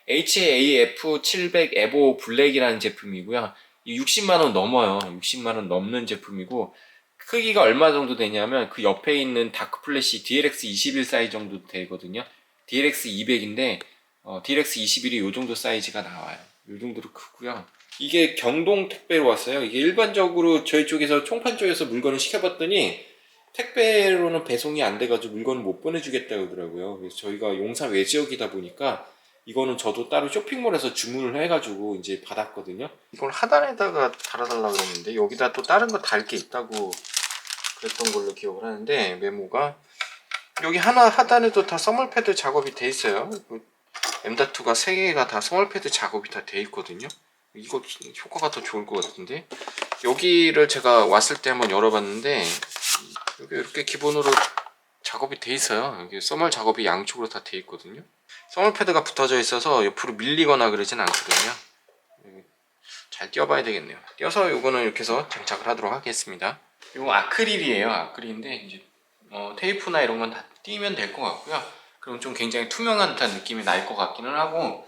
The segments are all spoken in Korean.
HAF700 에보 블랙이라는 제품이고요. 60만원 넘어요. 60만원 넘는 제품이고, 크기가 얼마 정도 되냐면 그 옆에 있는 다크 플래시 DLX21 사이즈 정도 되거든요. DLX200인데 DLX21이 요 정도 사이즈가 나와요. 요 정도로 크고요. 이게 경동 택배로 왔어요. 이게 일반적으로 저희 쪽에서 총판 쪽에서 물건을 시켜봤더니 택배로는 배송이 안 돼가지고 물건을 못 보내주겠다고 하더라고요. 그래서 저희가 용산 외지역이다 보니까 이거는 저도 따로 쇼핑몰에서 주문을 해가지고 이제 받았거든요. 이걸 하단에다가 달아달라고 그랬는데 여기다 또 다른 거 달 게 있다고 그랬던 걸로 기억을 하는데, 메모가 여기 하나 하단에도 다 써멀패드 작업이 돼 있어요. M.2가 3개가 다 써멀패드 작업이 다 돼 있거든요. 이거 효과가 더 좋을 것 같은데, 여기를 제가 왔을 때 한번 열어봤는데 여기 이렇게 기본으로 작업이 돼 있어요. 여기 써멀 작업이 양쪽으로 다 돼 있거든요. 써멀 패드가 붙어져 있어서 옆으로 밀리거나 그러진 않거든요. 잘 띄워봐야 되겠네요. 띄워서 요거는 이렇게 해서 장착을 하도록 하겠습니다. 이거 아크릴이에요. 아크릴인데 이제 테이프나 이런 건 다 띄면 될 것 같고요. 그럼 좀 굉장히 투명한 듯한 느낌이 날 것 같기는 하고,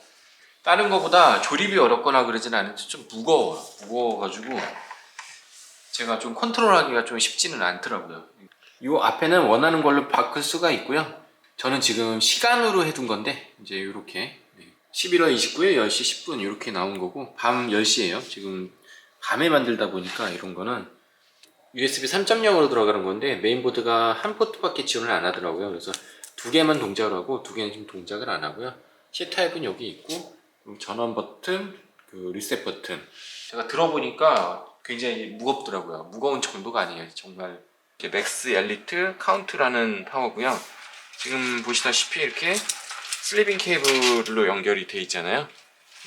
다른 거보다 조립이 어렵거나 그러진 않은데 좀 무거워가지고 제가 좀 컨트롤하기가 좀 쉽지는 않더라고요. 이 앞에는 원하는 걸로 바꿀 수가 있고요. 저는 지금 시간으로 해둔 건데 이제 이렇게 11월 29일 10시 10분 이렇게 나온 거고, 밤 10시에요. 지금 밤에 만들다 보니까 이런 거는 USB 3.0으로 들어가는 건데 메인보드가 한 포트밖에 지원을 안 하더라고요. 그래서 두 개만 동작을 하고 두 개는 지금 동작을 안 하고요. C타입은 여기 있고, 전원 버튼, 그 리셋 버튼. 제가 들어보니까 굉장히 무겁더라고요. 무거운 정도가 아니에요. 정말 맥스 엘리트 카운트라는 파워고요. 지금 보시다시피 이렇게 슬리빙 케이블로 연결이 돼 있잖아요.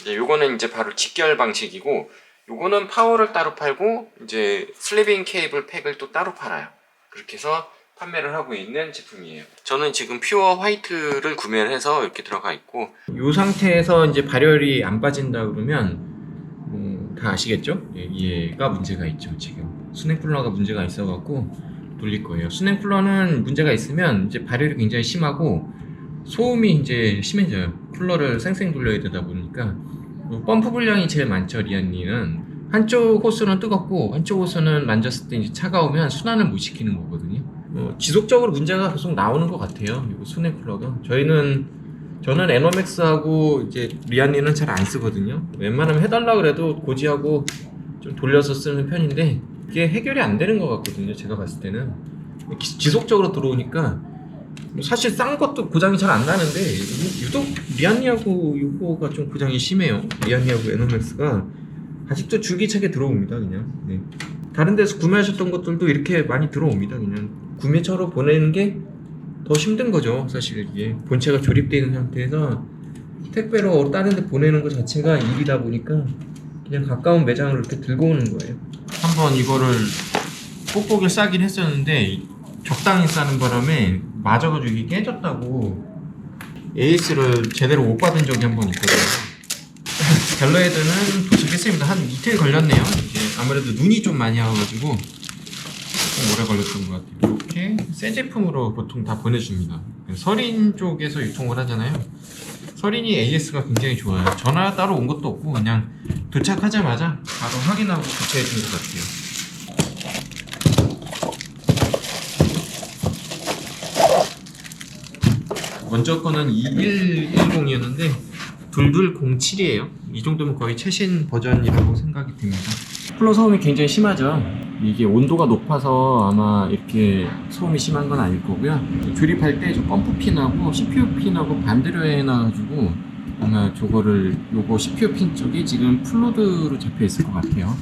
이제 요거는 이제 바로 직결 방식이고, 요거는 파워를 따로 팔고 이제 슬리빙 케이블 팩을 또 따로 팔아요. 그렇게 해서 판매를 하고 있는 제품이에요. 저는 지금 퓨어 화이트를 구매를 해서 이렇게 들어가 있고, 이 상태에서 이제 발열이 안 빠진다 그러면 다 아시겠죠? 얘가 문제가 있죠. 지금 수냉 쿨러가 문제가 있어갖고 돌릴 거예요. 수냉 쿨러는 문제가 있으면 이제 발열이 굉장히 심하고 소음이 이제 심해져요. 쿨러를 쌩쌩 돌려야 되다 보니까. 펌프 분량이 제일 많죠. 리안리는 한쪽 호스는 뜨겁고 한쪽 호스는 만졌을 때 이제 차가우면 순환을 못 시키는 거거든요. 지속적으로 문제가 계속 나오는 것 같아요. 이 수냉 쿨러가. 저는 에너맥스하고 이제 리안리는 잘 안 쓰거든요. 웬만하면 해달라 그래도 고지하고 좀 돌려서 쓰는 편인데 이게 해결이 안 되는 것 같거든요. 제가 봤을 때는 지속적으로 들어오니까 사실 싼 것도 고장이 잘 안 나는데 유독 리안리하고 이거가 좀 고장이 심해요. 리안리하고 에너맥스가 아직도 줄기차게 들어옵니다. 그냥 다른 데서 구매하셨던 것들도 이렇게 많이 들어옵니다. 그냥 구매처로 보내는 게 더 힘든 거죠. 사실 이게 본체가 조립되어 있는 상태에서 택배로 다른 데 보내는 것 자체가 일이다 보니까 그냥 가까운 매장을 이렇게 들고 오는 거예요. 한번 이거를 뽁뽁이를 싸긴 했었는데 적당히 싸는 바람에 맞아가지고 이게 깨졌다고 AS를 제대로 못 받은 적이 한 번 있거든요. 갤러헤드는 도착했습니다. 한 이틀 걸렸네요. 이게 아무래도 눈이 좀 많이 와가지고 조금 오래 걸렸던 것 같아요. 이렇게 새 제품으로 보통 다 보내줍니다. 서린 쪽에서 유통을 하잖아요. 서린이 AS가 굉장히 좋아요. 전화 따로 온 것도 없고 그냥 도착하자마자 바로 확인하고 교체해 준 것 같아요. 먼저 거는 2110이었는데 2207이에요. 이 정도면 거의 최신 버전이라고 생각이 듭니다. 쿨러 소음이 굉장히 심하죠. 이게 온도가 높아서 아마 이렇게 소음이 심한 건 아닐 거고요. 조립할 때 저 펌프 핀하고 CPU 핀하고 반대로 해놔가지고 아마 요거 CPU 핀 쪽이 지금 플로드로 잡혀 있을 것 같아요.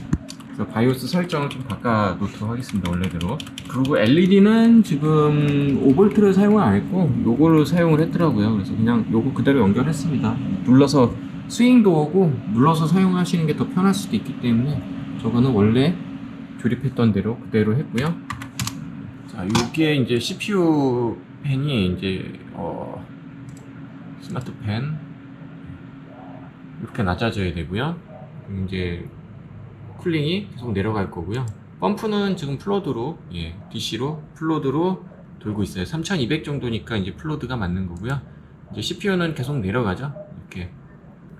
그래서 바이오스 설정을 좀 바꿔 놓도록 하겠습니다. 원래대로. 그리고 LED는 지금 5V를 사용을 안 했고 요거를 사용을 했더라고요. 그래서 그냥 요거 그대로 연결했습니다. 눌러서 스윙도 오고 눌러서 사용하시는 게 더 편할 수도 있기 때문에 저거는 원래 조립했던 대로 그대로 했고요. 자, 여기에 이제 CPU 펜이 이제 스마트 펜 이렇게 낮아져야 되고요. 이제 쿨링이 계속 내려갈 거고요. 펌프는 지금 플로드로 DC로 플로드로 돌고 있어요. 3200 정도니까 이제 플로드가 맞는 거고요. 이제 CPU는 계속 내려가죠. 이렇게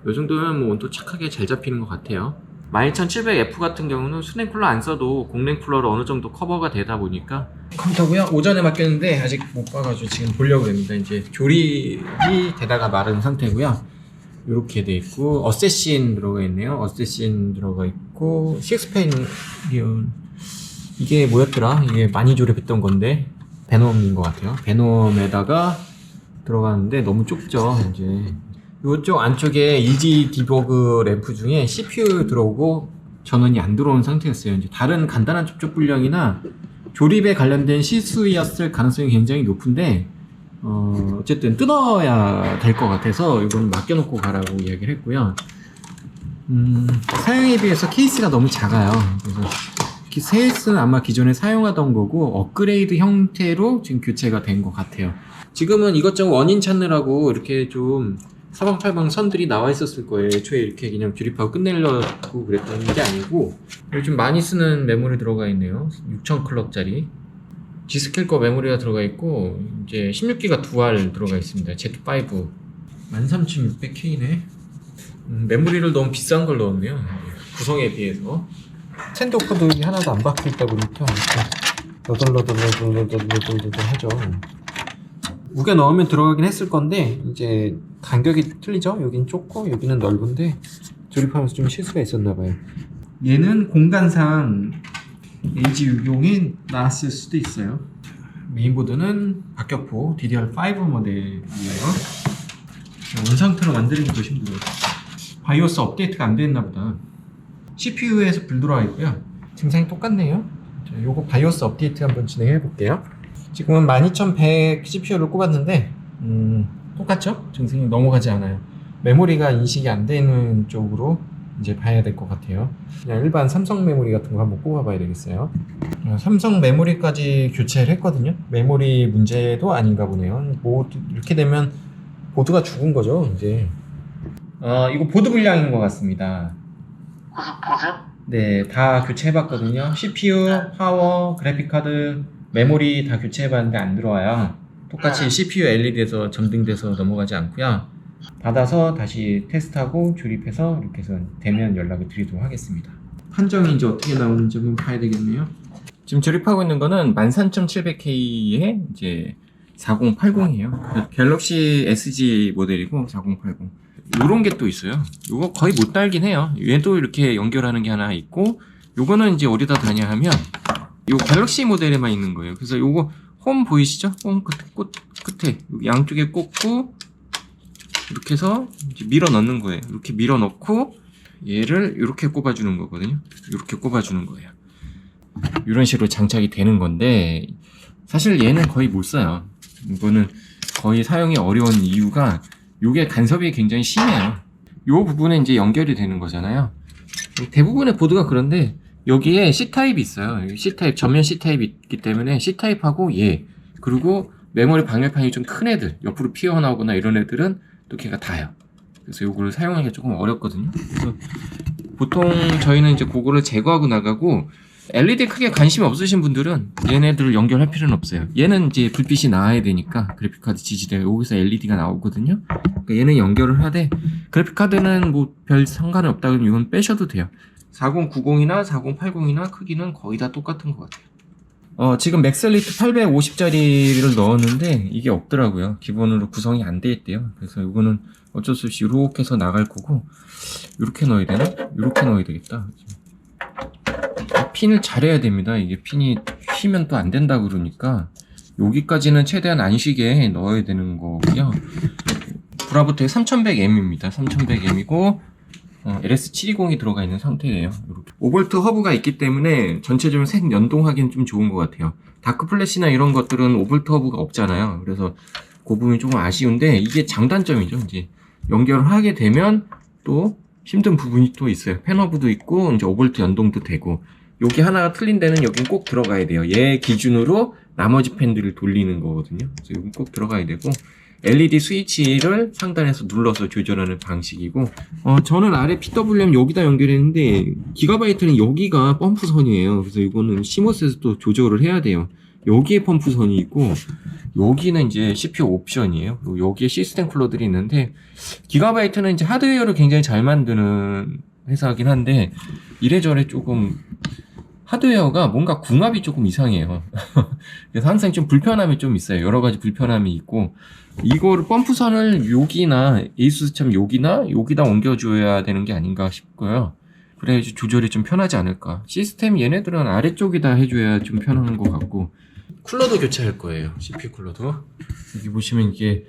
이 정도면 뭐 온도 착하게 잘 잡히는 것 같아요. 12700F 같은 경우는 수냉 쿨러 안 써도 공냉 쿨러로 어느 정도 커버가 되다 보니까 컴퓨터고요. 오전에 맡겼는데 아직 못 봐가지고 지금 보려고 합니다. 이제 조립이 되다가 마른 상태고요. 이렇게 돼 있고 어세신 들어가 있네요. 어세신 들어가 있고 식스펜 이게 뭐였더라? 이게 많이 조립했던 건데 베놈인 것 같아요. 베놈에다가 들어가는데 너무 좁죠. 이제 이쪽 안쪽에 이지 디버그 램프 중에 CPU 들어오고 전원이 안 들어온 상태였어요. 이제 다른 간단한 접촉 불량이나 조립에 관련된 실수였을 가능성이 굉장히 높은데 어쨌든 뜯어야 될 것 같아서 이건 맡겨놓고 가라고 이야기를 했고요. 사용에 비해서 케이스가 너무 작아요. 그래서 케이스는 아마 기존에 사용하던 거고 업그레이드 형태로 지금 교체가 된 것 같아요. 지금은 이것저것 원인 찾느라고 이렇게 좀 사방팔방 선들이 나와 있었을 거예요. 애초에 이렇게 그냥 조립하고 끝내려고 그랬던 게 아니고 요즘 많이 쓰는 메모리 들어가 있네요. 6000클럭짜리 G스킬 거 메모리가 들어가 있고 이제 16기가 두알 들어가 있습니다. Z5 13600K네. 메모리를 너무 비싼 걸 넣었네요. 구성에 비해서 스탠드오프 하나도 안 박혀 있다 보니까 너덜너덜 하죠. 우겨 넣으면 들어가긴 했을 건데 이제 간격이 틀리죠. 여긴 좁고 여기는 넓은데 조립하면서 좀 실수가 있었나 봐요. 얘는 공간상 AG6용이 나왔을 수도 있어요. 메인보드는 박격포 DDR5 모델이에요. 원상태로 만드는 게 힘들어요. 바이오스 업데이트가 안 됐나 보다. CPU에서 불 들어와 있고요. 증상이 똑같네요. 자, 요거 바이오스 업데이트 한번 진행해 볼게요. 지금은 12100 CPU를 꼽았는데 똑같죠? 증상이 넘어가지 않아요. 메모리가 인식이 안 되는 쪽으로 이제 봐야 될 것 같아요. 그냥 일반 삼성 메모리 같은 거 한번 꼽아봐야 되겠어요. 삼성 메모리까지 교체를 했거든요. 메모리 문제도 아닌가 보네요. 보드, 이렇게 되면 보드가 죽은 거죠, 이제. 이거 보드 불량인 것 같습니다. 보드? 네, 다 교체해봤거든요. CPU, 파워, 그래픽카드, 메모리 다 교체해봤는데 안 들어와요. 똑같이 CPU LED에서 점등돼서 넘어가지 않고요. 받아서 다시 테스트하고 조립해서 이렇게 해서 되면 연락을 드리도록 하겠습니다. 판정이 이제 어떻게 나오는지 한번 봐야 되겠네요. 지금 조립하고 있는 거는 13700K의 이제 4080이에요. 갤럭시 SG 모델이고 4080. 요런 게 또 있어요. 요거 거의 못 달긴 해요. 얘도 이렇게 연결하는 게 하나 있고, 요거는 이제 어디다 다냐 하면 요 갤럭시 모델에만 있는 거예요. 그래서 요거 홈 보이시죠? 홈 끝에 여기 양쪽에 꽂고 이렇게 해서 이제 밀어 넣는 거예요. 이렇게 밀어 넣고 얘를 이렇게 꼽아주는 거거든요. 이렇게 꼽아주는 거예요. 이런 식으로 장착이 되는 건데 사실 얘는 거의 못 써요. 이거는 거의 사용이 어려운 이유가 요게 간섭이 굉장히 심해요. 요 부분에 이제 연결이 되는 거잖아요. 대부분의 보드가 그런데 여기에 C타입이 있어요. C타입, 전면 C타입이 있기 때문에 C타입하고 얘, 그리고 메모리 방열판이 좀 큰 애들, 옆으로 피어나오거나 이런 애들은 또 걔가 다요. 그래서 요거를 사용하기가 조금 어렵거든요. 그래서 보통 저희는 이제 그거를 제거하고 나가고, LED 크게 관심이 없으신 분들은 얘네들을 연결할 필요는 없어요. 얘는 이제 불빛이 나와야 되니까 그래픽카드 지지대 여기서 LED가 나오거든요. 그러니까 얘는 연결을 하되 그래픽카드는 뭐 별 상관은 없다 그러면 이건 빼셔도 돼요. 4090이나 4080이나 크기는 거의 다 똑같은 것 같아요. 지금 맥셀리트 850짜리를 넣었는데 이게 없더라고요. 기본으로 구성이 안 돼 있대요. 그래서 이거는 어쩔 수 없이 이렇게 해서 나갈 거고, 이렇게 넣어야 되나? 이렇게 넣어야 되겠다. 핀을 잘해야 됩니다. 이게 핀이 휘면 또 안 된다 그러니까 여기까지는 최대한 안 쉬게 넣어야 되는 거고요. 브라보트의 3100M입니다. 3100M이고 LS720이 들어가 있는 상태예요. 이렇게 5V 허브가 있기 때문에 전체적으로 색 연동하기는 좀 좋은 것 같아요. 다크 플래시나 이런 것들은 5V 허브가 없잖아요. 그래서 그 부분이 조금 아쉬운데 이게 장단점이죠. 이제 연결을 하게 되면 또 힘든 부분이 또 있어요. 펜허브도 있고 이제 5V 연동도 되고, 여기 하나가 틀린 데는 여긴 꼭 들어가야 돼요. 얘 기준으로 나머지 펜들을 돌리는 거거든요. 그래서 여긴 꼭 들어가야 되고, LED 스위치를 상단에서 눌러서 조절하는 방식이고, 저는 아래 PWM 여기다 연결했는데 기가바이트는 여기가 펌프선이에요. 그래서 이거는 CMOS에서 또 조절을 해야 돼요. 여기에 펌프선이 있고 여기는 이제 CPU 옵션이에요. 그리고 여기에 시스템 쿨러들이 있는데 기가바이트는 이제 하드웨어를 굉장히 잘 만드는 회사긴 한데 이래저래 조금 하드웨어가 뭔가 궁합이 조금 이상해요. 그래서 항상 좀 불편함이 좀 있어요. 여러 가지 불편함이 있고 이거를 펌프선을 여기나 에이수스처럼 여기다 옮겨줘야 되는 게 아닌가 싶고요. 그래야지 조절이 좀 편하지 않을까. 시스템 얘네들은 아래쪽에다 해줘야 좀 편한 것 같고 쿨러도 교체할 거예요. CPU 쿨러도 여기 보시면 이게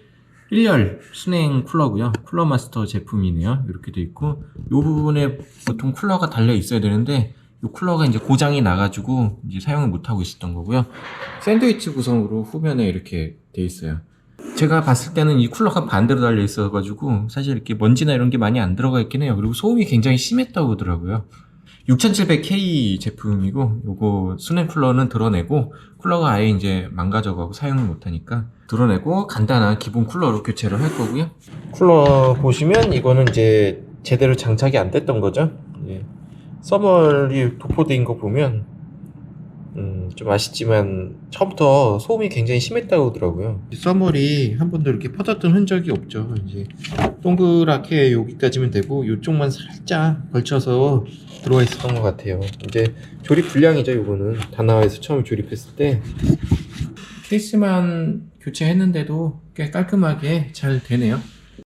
1열 순행 쿨러고요. 쿨러 마스터 제품이네요. 이렇게 돼 있고 이 부분에 보통 쿨러가 달려 있어야 되는데 이 쿨러가 이제 고장이 나가지고 이제 사용을 못 하고 있었던 거고요. 샌드위치 구성으로 후면에 이렇게 돼 있어요. 제가 봤을 때는 이 쿨러가 반대로 달려 있어가지고 사실 이렇게 먼지나 이런 게 많이 안 들어가 있긴 해요. 그리고 소음이 굉장히 심했다고 하더라고요. 6700K 제품이고 요거 수냉 쿨러는 드러내고 쿨러가 아예 이제 망가져가고 사용을 못하니까 드러내고 간단한 기본 쿨러로 교체를 할 거고요. 쿨러 보시면 이거는 이제 제대로 장착이 안 됐던 거죠. 예. 서멀이 도포된 거 보면 좀 아쉽지만 처음부터 소음이 굉장히 심했다고 하더라고요. 서멀이 한 번도 이렇게 퍼졌던 흔적이 없죠. 이제 동그랗게 여기까지면 되고 이쪽만 살짝 걸쳐서 들어와 있었던 것 같아요. 이제 조립 불량이죠. 이거는 다나와에서 처음 조립했을 때 케이스만 교체했는데도 꽤 깔끔하게 잘 되네요.